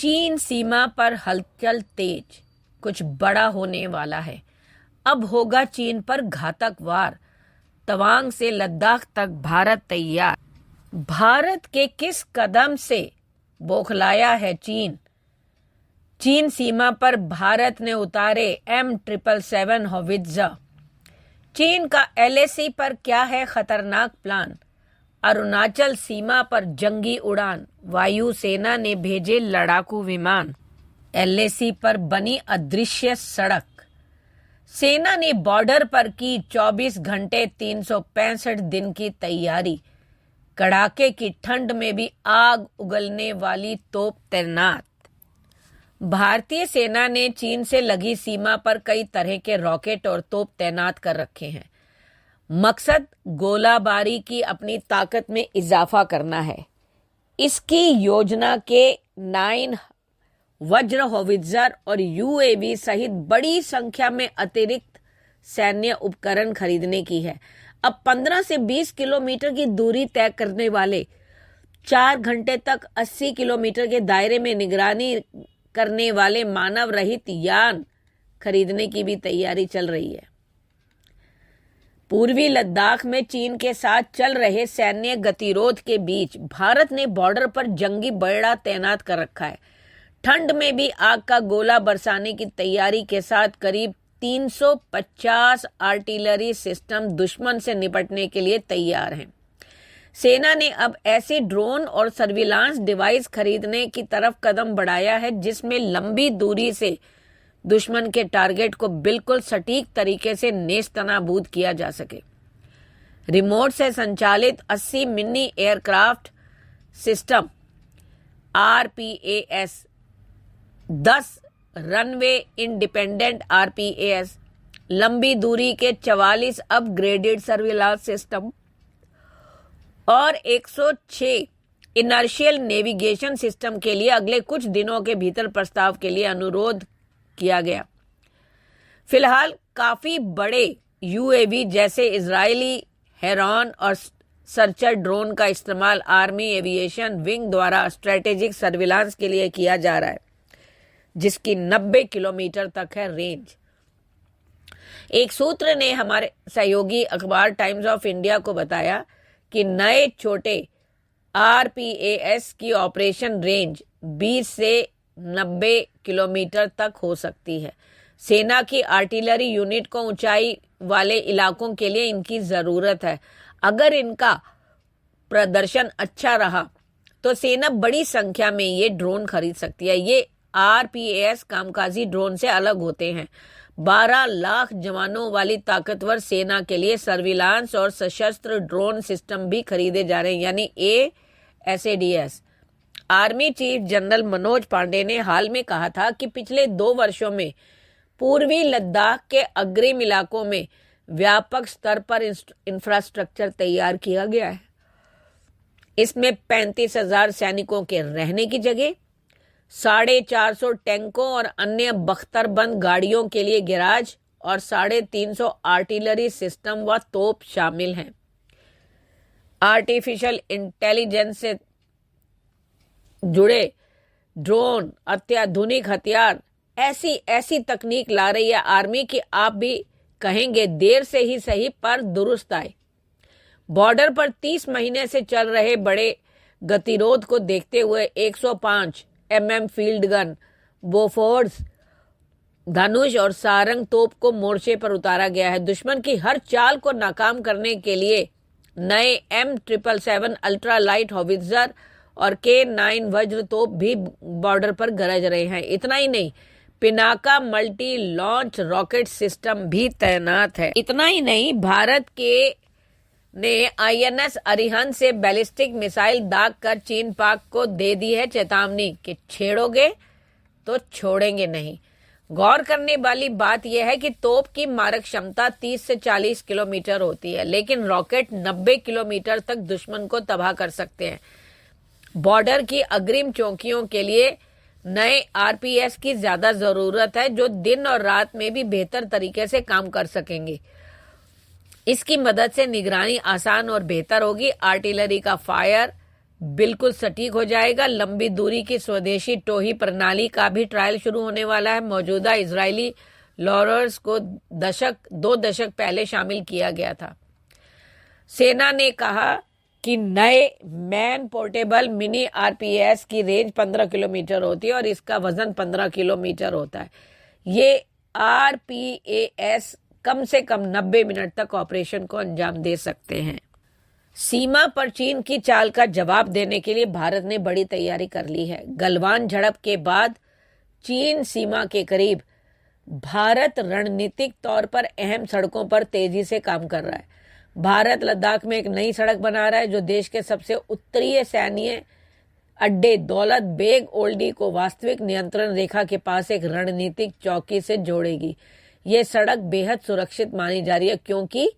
चीन सीमा पर हलचल तेज, कुछ बड़ा होने वाला है। अब होगा चीन पर घातक वार। तवांग से लद्दाख तक भारत तैयार। भारत के किस कदम से बौखलाया है चीन? चीन सीमा पर भारत ने उतारे M777 हौवित्जर। चीन का LAC पर क्या है खतरनाक प्लान? अरुणाचल सीमा पर जंगी उड़ान, वायुसेना ने भेजे लड़ाकू विमान। LAC पर बनी अदृश्य सड़क। सेना ने बॉर्डर पर की 24 घंटे 365 दिन की तैयारी। कड़ाके की ठंड में भी आग उगलने वाली तोप तैनात। भारतीय सेना ने चीन से लगी सीमा पर कई तरह के रॉकेट और तोप तैनात कर रखे हैं। मकसद गोलाबारी की अपनी ताकत में इजाफा करना है। इसकी योजना के 9 वज्र हौवित्जर और UAV सहित बड़ी संख्या में अतिरिक्त सैन्य उपकरण खरीदने की है। अब 15 से 20 किलोमीटर की दूरी तय करने वाले, 4 घंटे तक 80 किलोमीटर के दायरे में निगरानी करने वाले मानव रहित यान खरीदने की भी तैयारी चल रही है। पूर्वी लद्दाख में चीन के साथ चल रहे सैन्य गतिरोध के बीच भारत ने बॉर्डर पर जंगी बेड़ा तैनात कर रखा है। ठंड में भी आग का गोला बरसाने की तैयारी के साथ करीब 350 आर्टिलरी सिस्टम दुश्मन से निपटने के लिए तैयार हैं। सेना ने अब ऐसे ड्रोन और सर्विलांस डिवाइस खरीदने की तरफ कदम बढ़ाया है जिसमें लंबी दूरी से दुश्मन के टारगेट को बिल्कुल सटीक तरीके से नेस्तनाबूद किया जा सके। रिमोट से संचालित 80 mini aircraft system RPAS, 10 runway independent RPAS, लंबी दूरी के 44 अपग्रेडेड सर्विलांस सिस्टम और 106 इनर्शियल नेविगेशन सिस्टम के लिए अगले कुछ दिनों के भीतर प्रस्ताव के लिए अनुरोध किया गया। फिलहाल काफी बड़े UAV जैसे इजरायली हेरॉन और सर्चर ड्रोन का इस्तेमाल आर्मी एविएशन विंग द्वारा स्ट्रेटेजिक सर्विलांस के लिए किया जा रहा है, जिसकी 90 किलोमीटर तक है रेंज। एक सूत्र ने हमारे सहयोगी अखबार टाइम्स ऑफ इंडिया को बताया कि नए छोटे RPAS की ऑपरेशन रेंज 20 से 90 किलोमीटर तक हो सकती है। सेना की आर्टिलरी यूनिट को ऊंचाई वाले इलाकों के लिए इनकी जरूरत है। अगर इनका प्रदर्शन अच्छा रहा तो सेना बड़ी संख्या में ये ड्रोन खरीद सकती है। ये RPAS कामकाजी ड्रोन से अलग होते हैं। 12 लाख जवानों वाली ताकतवर सेना के लिए सर्विलांस और सशस्त्र ड्रोन सिस्टम भी खरीदे जा रहे हैं, यानी ASADS। Army chief general Manoj Pande ने हाल में कहा था कि पिछले 2 वर्षों में पूर्वी लद्दाख के अग्रिम इलाकों में व्यापक स्तर पर इंफ्रास्ट्रक्चर तैयार किया गया है। इसमें 35,000 सैनिकों के रहने की जगह, 450 टैंकों और अन्य बख्तरबंद गाड़ियों के लिए गैराज और 350 आर्टिलरी सिस्टम व तोप शामिल हैं। आर्टिफिशियल इंटेलिजेंस से जुड़े ड्रोन, अत्याधुनिक हथियार, ऐसी तकनीक ला रही है आर्मी की आप भी कहेंगे देर से ही सही पर दुरुस्त आए। बॉर्डर पर 30 महीने से चल रहे बड़े गतिरोध को देखते हुए 105 mm फील्ड गन, बोफोर्स, धनुष और सारंग तोप को मोर्चे पर उतारा गया है। दुश्मन की हर चाल को नाकाम करने के लिए नए M777 अल्ट्रा लाइट हौवित्जर और K9 वज्र तोप भी बॉर्डर पर गरज रहे हैं। इतना ही नहीं, Pinaka multi launch rocket system भी तैनात है। इतना ही नहीं, भारत के ने INS अरिहंत से बैलिस्टिक मिसाइल दाग कर चीन पाक को दे दी है चेतावनी कि छेड़ोगे तो छोड़ेंगे नहीं। गौर करने वाली बात यह है कि तोप की मारक क्षमता 30 से 40 किलोमीटर होती है, लेकिन रॉकेट 90 किलोमीटर तक दुश्मन को तबाह कर सकते हैं। बॉर्डर की अग्रिम चौकियों के लिए नए RPAS की ज्यादा जरूरत है, जो दिन और रात में भी बेहतर तरीके से काम कर सकेंगे। इसकी मदद से निगरानी आसान और बेहतर होगी। आर्टिलरी का फायर बिल्कुल सटीक हो जाएगा। लंबी दूरी की स्वदेशी टोही प्रणाली का भी ट्रायल शुरू होने वाला है। मौजूदा इजरायली लॉरर्स को 2 दशक पहले शामिल किया गया था। सेना ने कहा कि नए मैन पोर्टेबल मिनी आरपीएस की रेंज 15 किलोमीटर होती है और इसका वजन 15 किलोमीटर होता है। ये आरपीएस कम से कम 90 मिनट तक ऑपरेशन को अंजाम दे सकते हैं। सीमा पर चीन की चाल का जवाब देने के लिए भारत ने बड़ी तैयारी कर ली है। गलवान झड़प के बाद चीन सीमा के करीब भारत रणनीतिक तौर पर अहम सड़कों पर तेजी से काम कर रहा है। भारत लद्दाख में एक नई सड़क बना रहा है जो देश के सबसे उत्तरीय सैन्य अड्डे दौलत बेग ओल्डी को वास्तविक नियंत्रण रेखा के पास एक रणनीतिक चौकी से जोड़ेगी। ये सड़क बेहद सुरक्षित मानी जा रही है क्योंकि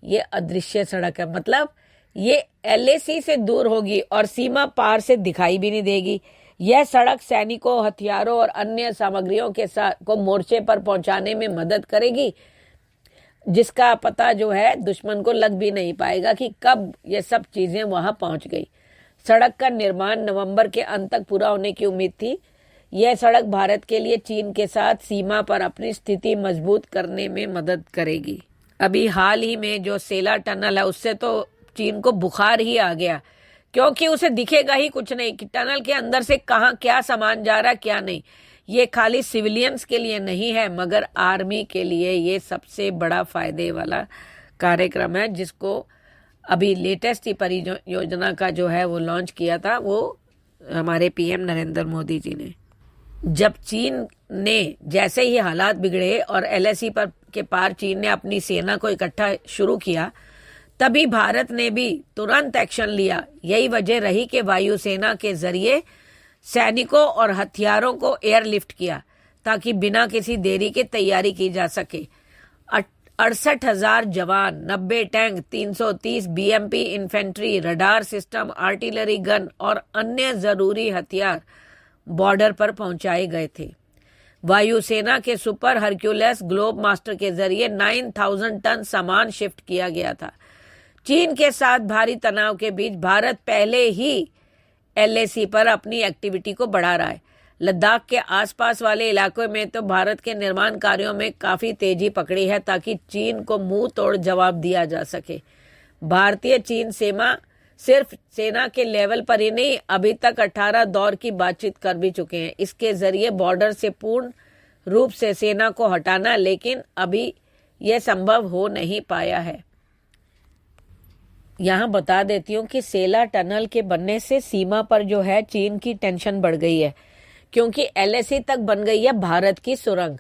ये अदृश्य सड़क है, मतलब ये एलएसी से दूर होगी और सीमा पार से दिखाई भी नहीं देगी। यह सड़क सैनिकों, हथियारों और अन्य सामग्रियों के साथ को मोर्चे पर पहुंचाने में मदद करेगी, जिसका पता जो है दुश्मन को लग भी नहीं पाएगा कि कब ये सब चीजें वहां पहुंच गई। सड़क का निर्माण नवंबर के अंत तक पूरा होने की उम्मीद थी। यह सड़क भारत के लिए चीन के साथ सीमा पर अपनी स्थिति मजबूत करने में मदद करेगी। अभी हाल ही में जो सेला टनल है उससे तो चीन को बुखार ही आ गया, क्योंकि उसे दिखेगा ही कुछ नहीं कि टनल के अंदर से कहाँ क्या सामान जा रहा है क्या नहीं। ये खाली सिविलियंस के लिए नहीं है मगर आर्मी के लिए ये सबसे बड़ा फायदे वाला कार्यक्रम है, जिसको अभी लेटेस्ट ही परियोजना का जो है वो लॉन्च किया था वो हमारे पीएम नरेंद्र मोदी जी ने। जब चीन ने जैसे ही हालात बिगड़े और एलएसी पर के पार चीन ने अपनी सेना को इकट्ठा शुरू किया, तभी भारत ने भी तुरंत एक्शन लिया। यही वजह रही कि वायुसेना के जरिए सैनिकों और हथियारों को एयरलिफ्ट किया ताकि बिना किसी देरी के तैयारी की जा सके। 68,000 जवान, 90 tank, 330 BMP infantry, radar system, artillery gun और अन्य जरूरी हथियार बॉर्डर पर पहुंचाए गए थे। वायुसेना के सुपर हरक्यूलेस ग्लोब मास्टर के जरिए 9,000 टन सामान शिफ्ट किया गया था। चीन के साथ भारी तनाव के बीच भारत पहले ही एलएसी पर अपनी एक्टिविटी को बढ़ा रहा है। लद्दाख के आसपास वाले इलाकों में तो भारत के निर्माण कार्यों में काफी तेजी पकड़ी है ताकि चीन को मुंह तोड़ जवाब दिया जा सके। भारतीय चीन सीमा सिर्फ सेना के लेवल पर ही नहीं, अभी तक 18 दौर की बातचीत कर भी चुके हैं। इसके जरिए बॉर्डर से पूर्ण रूप से सेना को हटाना, लेकिन अभी यह संभव हो नहीं पाया है। यहाँ बता देती हूँ कि सेला टनल के बनने से सीमा पर जो है चीन की टेंशन बढ़ गई है, क्योंकि एलएसी तक बन गई है भारत की सुरंग।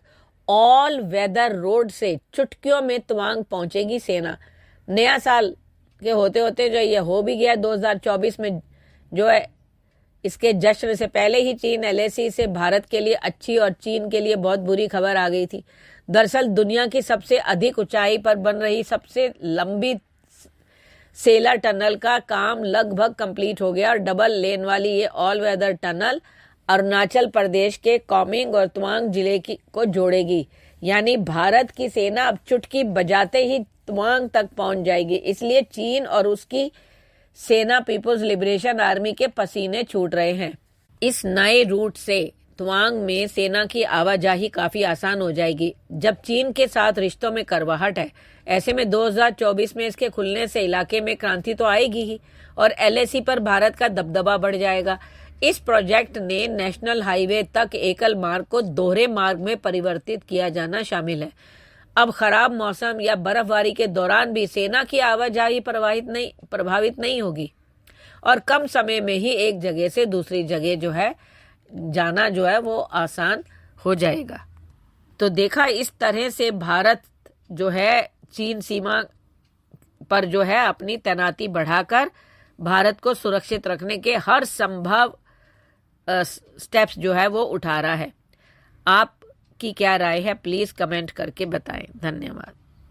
ऑल वेदर रोड से चुटकियों में तवांग पहुंचेगी सेना। नया साल के होते होते जो ये हो भी गया 2024 में जो है, इसके जश्न से पहले ही चीन एलएसी से भारत के लिए अच्छी और चीन के लिए बहुत बुरी खबर आ गई थी। दरअसल दुनिया की सबसे अधिक ऊंचाई पर बन रही सबसे लंबी सेला टनल का काम लगभग कंप्लीट हो गया और डबल लेन वाली ये all weather tunnel Arunachal Pradesh के कौमिंग और तवांग जिले को जोड़ेगी। यानी भारत की सेना अब चुटकी बजाते ही तवांग तक पहुंच जाएगी। इसलिए चीन और उसकी सेना पीपुल्स लिबरेशन आर्मी के पसीने छूट रहे हैं। इस नए रूट से तवांग में सेना की आवाजाही काफी आसान हो जाएगी। जब चीन के साथ रिश्तों में करवाहट है, ऐसे में 2024 में इसके खुलने से इलाके में क्रांति तो आएगी ही और एलएसी पर भारत का दबदबा बढ़ जाएगा। इस प्रोजेक्ट ने नेशनल हाईवे तक एकल मार्ग को दोहरे मार्ग में परिवर्तित किया जाना शामिल है। अब खराब मौसम या बर्फबारी के दौरान भी सेना की आवाजाही प्रभावित नहीं होगी और कम समय में ही एक जगह से दूसरी जगह जो है जाना जो है वो आसान हो जाएगा। तो देखा, इस तरह से भारत जो है चीन सीमा पर जो है अपनी तैनाती बढ़ाकर भारत को सुरक्षित रखने के हर संभव स्टेप्स जो है वो उठा रहा है। आपकी क्या राय है, प्लीज कमेंट करके बताएं। धन्यवाद।